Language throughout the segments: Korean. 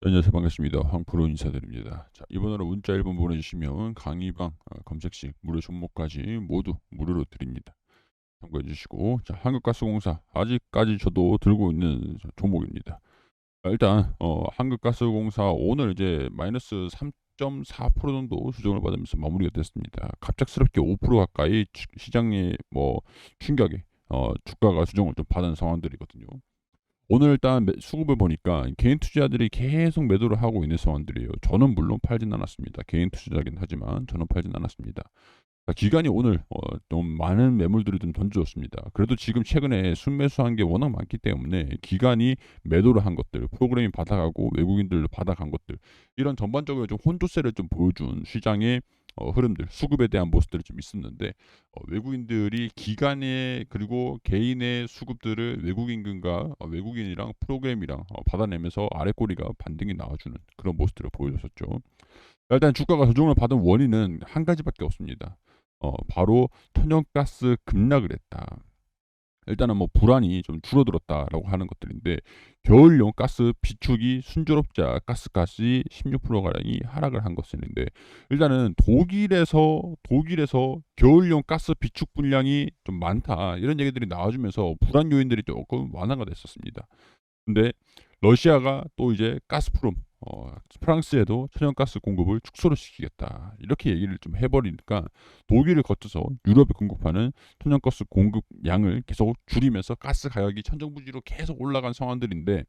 안녕하세요. 반갑습니다. 황프로 인사드립니다. 자, 이번으로 문자 1번 보내주시면 강의방 검색식 무료 종목까지 모두 무료로 드립니다. 참고해 주시고, 자, 한국가스공사 아직까지 저도 들고 있는 종목입니다. 일단 한국가스공사 오늘 이제 마이너스 3.4% 정도 수정을 받으면서 마무리가 됐습니다. 갑작스럽게 5% 가까이 시장의 뭐 충격에 주가가 수정을 좀 받은 상황들이거든요. 오늘 일단 수급을 보니까 개인 투자자들이 계속 매도를 하고 있는 상황들이에요. 저는 물론 팔진 않았습니다. 개인 투자자긴 하지만 저는 팔진 않았습니다. 기관이 오늘 좀 많은 매물들을 좀 던져줬습니다. 그래도 지금 최근에 순매수한 게 워낙 많기 때문에 기관이 매도를 한 것들, 프로그램이 받아가고 외국인들도 받아간 것들, 이런 전반적으로 좀 혼조세를 좀 보여준 시장의 흐름들, 수급에 대한 모습들이 좀 있었는데, 외국인들이 기관의 그리고 개인의 수급들을 외국인과 외국인이랑 프로그램이랑 받아내면서 아래 꼬리가 반등이 나와주는 그런 모습들을 보여줬었죠. 일단 주가가 조정을 받은 원인은 한 가지밖에 없습니다. 바로 천연가스 급락을 했다. 일단은 뭐 불안이 좀 줄어들었다라고 하는 것들인데, 겨울용 가스 비축이 순조롭자 가스값이 16% 가량이 하락을 한 것인데, 일단은 독일에서 겨울용 가스 비축 분량이 좀 많다 이런 얘기들이 나와주면서 불안 요인들이 조금 완화가 됐었습니다. 근데 러시아가 또 이제 가스프롬 프랑스에도 천연가스 공급을 축소를 시키겠다 이렇게 얘기를 좀 해버리니까, 독일을 거쳐서 유럽에 공급하는 천연가스 공급 양을 계속 줄이면서 가스 가격이 천정부지로 계속 올라간 상황들인데,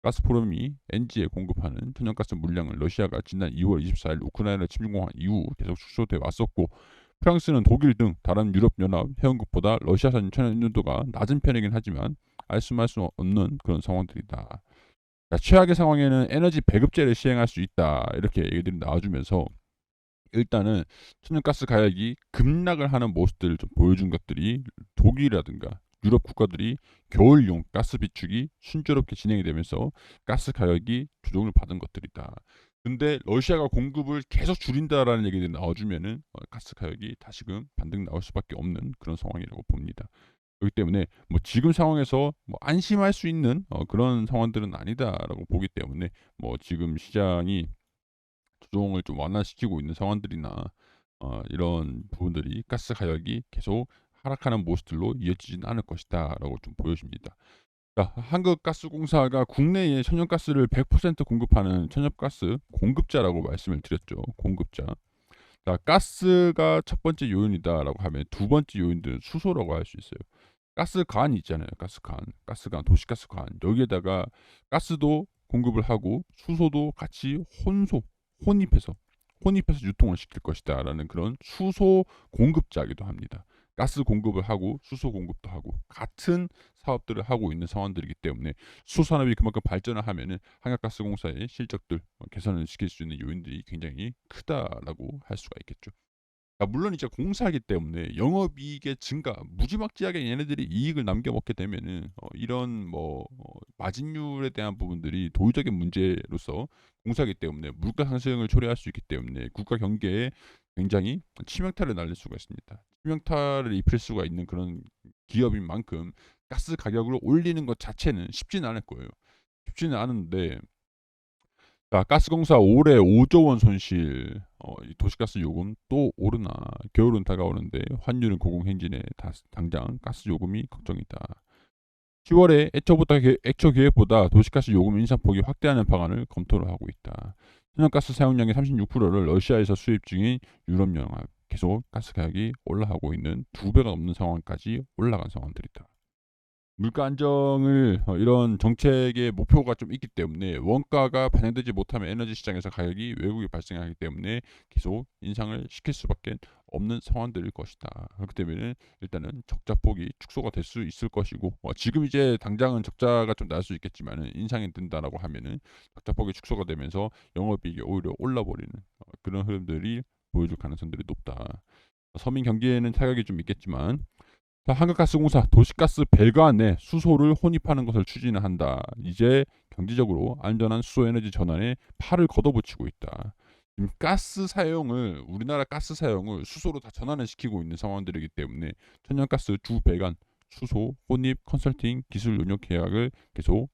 가스프롬이 엔지에 공급하는 천연가스 물량을 러시아가 지난 2월 24일 우크라이나 침공한 이후 계속 축소돼 왔었고, 프랑스는 독일 등 다른 유럽 연합 회원국보다 러시아산 천연 인도가 낮은 편이긴 하지만 알 수 없는 그런 상황들이다. 자, 최악의 상황에는 에너지 배급제를 시행할 수 있다 이렇게 얘기들이 나와주면서, 일단은 천연가스 가격이 급락을 하는 모습들을 좀 보여준 것들이, 독일이라든가 유럽 국가들이 겨울용 가스 비축이 순조롭게 진행이 되면서 가스 가격이 조정을 받은 것들이다. 근데 러시아가 공급을 계속 줄인다라는 얘기들이 나와주면은 가스 가격이 다시금 반등 나올 수밖에 없는 그런 상황이라고 봅니다. 그렇기 때문에 뭐 지금 상황에서 뭐 안심할 수 있는 그런 상황들은 아니다라고 보기 때문에, 뭐 지금 시장이 조정을 좀 완화시키고 있는 상황들이나 이런 부분들이 가스 가격이 계속 하락하는 모습들로 이어지진 않을 것이다라고 좀 보여집니다. 자, 한국가스공사가 국내에 천연가스를 100% 공급하는 천연가스 공급자라고 말씀을 드렸죠. 공급자. 자, 가스가 첫 번째 요인이다라고 하면 두 번째 요인들은 수소라고 할 수 있어요. 가스관 있잖아요. 가스관, 도시가스관. 여기에다가 가스도 공급을 하고 수소도 같이 혼입해서 유통을 시킬 것이다라는 그런 수소 공급자이기도 합니다. 가스 공급을 하고 수소 공급도 하고 같은 사업들을 하고 있는 상황들이기 때문에, 수소 산업이 그만큼 발전을 하면은 한국가스공사의 실적들 개선을 시킬 수 있는 요인들이 굉장히 크다라고 할 수가 있겠죠. 물론 이제 공사하기 때문에 영업이익의 증가, 무지막지하게 얘네들이 이익을 남겨먹게 되면은 이런 뭐 마진율에 대한 부분들이 도의적인 문제로서, 공사하기 때문에 물가 상승을 초래할 수 있기 때문에 국가 경제에 굉장히 치명타를 날릴 수가 있습니다. 치명타를 입힐 수가 있는 그런 기업인 만큼 가스 가격을 올리는 것 자체는 쉽지는 않을 거예요. 쉽지는 않은데, 자, 가스공사 올해 5조 원 손실, 이 도시가스 요금 또 오르나. 겨울은 다가오는데 환율은 고공행진에 당장 가스 요금이 걱정이다. 10월에 애초 계획보다 도시가스 요금 인상폭이 확대하는 방안을 검토를 하고 있다. 천연가스 사용량의 36%를 러시아에서 수입 중인 유럽연합, 계속 가스 가격이 올라가고 있는 두 배가 넘는 상황까지 올라간 상황들이다. 물가 안정을 이런 정책의 목표가 좀 있기 때문에, 원가가 반영되지 못하면 에너지 시장에서 가격이 왜곡이 발생하기 때문에 계속 인상을 시킬 수밖에 없는 상황들일 것이다. 그렇기 때문에 일단은 적자폭이 축소가 될 수 있을 것이고, 지금 이제 당장은 적자가 좀 날 수 있겠지만은 인상이 된다라고 하면은 적자폭이 축소가 되면서 영업이익이 오히려 올라버리는 그런 흐름들이 보여줄 가능성들이 높다. 서민 경기에는 타격이 좀 있겠지만, 자, 한국가스공사 도시가스 배관에 수소를 혼입하는 것을 추진을 한다. 이제 경제적으로 안전한 수소 에너지 전환에 팔을 걷어붙이고 있다. 지금 우리나라 가스 사용을 수소로 다 전환을 시키고 있는 상황들이기 때문에, 천연가스 주 배관, 수소 혼입 컨설팅 기술 운영 계약을 계속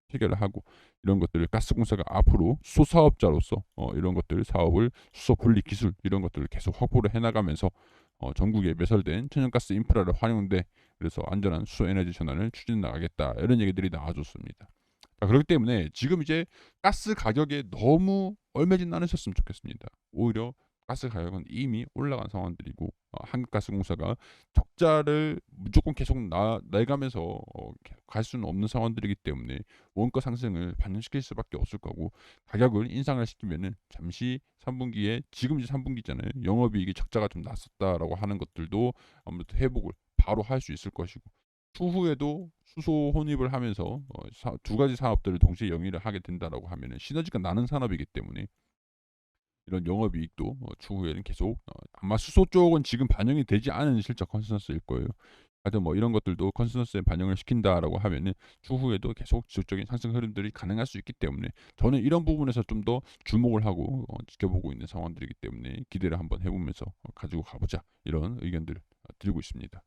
체결을 하고, 이런 것들을 가스공사가 앞으로 수소 사업자로서 이런 것들 사업을 수소 분리 기술 이런 것들을 계속 확보를 해 나가면서 전국에 매설된 천연가스 인프라를 활용돼 그래서 안전한 수소 에너지 전환을 추진해 나가겠다 이런 얘기들이 나와줬습니다. 그렇기 때문에 지금 이제 가스 가격에 너무 얽매진 않으셨으면 좋겠습니다. 오히려 가스 가격은 이미 올라간 상황들이고 한국가스공사가 적자를 무조건 계속 내가면서 갈 수는 없는 상황들이기 때문에 원가 상승을 반영시킬 수밖에 없을 거고 가격을 인상을 시키면은 잠시 3분기에 지금 이제 3분기잖아요. 영업이익이 적자가 좀 났었다라고 하는 것들도 아무래도 회복을 바로 할 수 있을 것이고 추후에도 수소 혼입을 하면서 두 가지 사업들을 동시에 영위를 하게 된다라고 하면은 시너지가 나는 산업이기 때문에 이런 영업이익도 추후에는 계속 아마 수소 쪽은 지금 반영이 되지 않은 실적 컨센서스일 거예요. 하여튼 뭐 이런 것들도 컨센서스에 반영을 시킨다라고 하면은 추후에도 계속 지속적인 상승 흐름들이 가능할 수 있기 때문에 저는 이런 부분에서 좀 더 주목을 하고 지켜보고 있는 상황들이기 때문에 기대를 한번 해보면서 가지고 가보자 이런 의견들을 드리고 있습니다.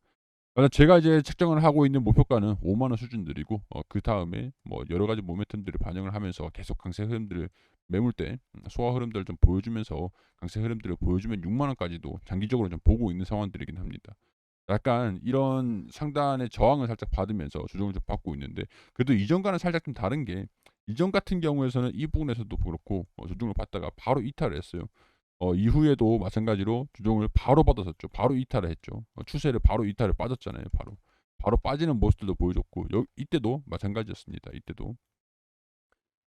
제가 이제 책정을 하고 있는 목표가는 5만 원 수준들이고 그다음에 뭐 여러 가지 모멘텀들을 반영을 하면서 계속 강세 흐름들을 매물대 소화 흐름들을 좀 보여주면서 강세 흐름들을 보여주면 6만 원까지도 장기적으로 좀 보고 있는 상황들이긴 합니다. 약간 이런 상단의 저항을 살짝 받으면서 조정을 좀 받고 있는데 그래도 이전과는 살짝 좀 다른 게 이전 같은 경우에서는 이 부분에서도 그렇고 조정을 받다가 바로 이탈을 했어요. 이후에도 마찬가지로 조정을 바로 받았었죠. 바로 이탈을 했죠. 추세를 바로 이탈을 빠졌잖아요. 바로 빠지는 모습들도 보여줬고 이때도 마찬가지였습니다.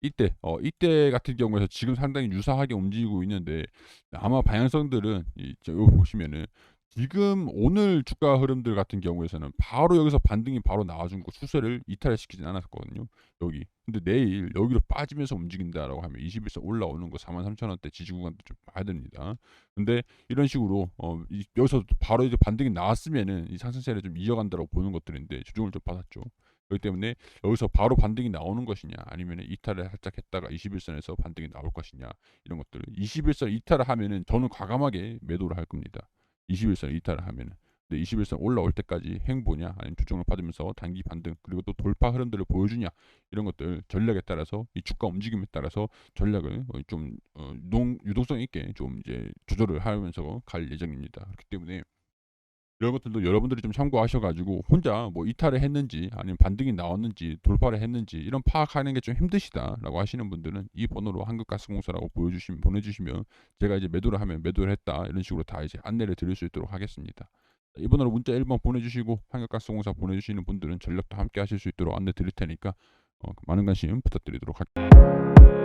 이때 같은 경우에서 지금 상당히 유사하게 움직이고 있는데 아마 방향성들은 여기 보시면은 지금 오늘 주가 흐름들 같은 경우에서는 바로 여기서 반등이 바로 나와준 거 추세를 이탈시키진 않았거든요. 여기. 근데 내일 여기로 빠지면서 움직인다라고 하면 21선 올라오는 거 43,000원대 지지 구간도 좀 봐야 됩니다. 근데 이런 식으로 여기서 바로 이제 반등이 나왔으면은 이 상승세를 좀 이어간다라고 보는 것들인데 조정을 좀 받았죠. 그렇기 때문에 여기서 바로 반등이 나오는 것이냐 아니면 이탈을 살짝 했다가 21선에서 반등이 나올 것이냐 이런 것들을 21선 이탈을 하면은 저는 과감하게 매도를 할 겁니다. 21선 이탈을 하면은. 근데 21선 올라올 때까지 행보냐 아니면 조정을 받으면서 단기 반등 그리고 또 돌파 흐름들을 보여주냐 이런 것들 전략에 따라서 이 주가 움직임에 따라서 전략을 좀 유동성 있게 좀 이제 조절을 하면서 갈 예정입니다. 그렇기 때문에 이런 것들도 여러분들이 좀 참고하셔 가지고 혼자 뭐 이탈을 했는지 아니면 반등이 나왔는지 돌파를 했는지 이런 파악하는 게 좀 힘드시다라고 하시는 분들은 이 번호로 한국가스공사라고 보내주시면 제가 이제 매도를 하면 매도를 했다 이런 식으로 다 이제 안내를 드릴 수 있도록 하겠습니다. 이 번호로 문자 1번 보내주시고 한국가스공사 보내주시는 분들은 전력도 함께 하실 수 있도록 안내 드릴 테니까 많은 관심 부탁드리도록 할게요.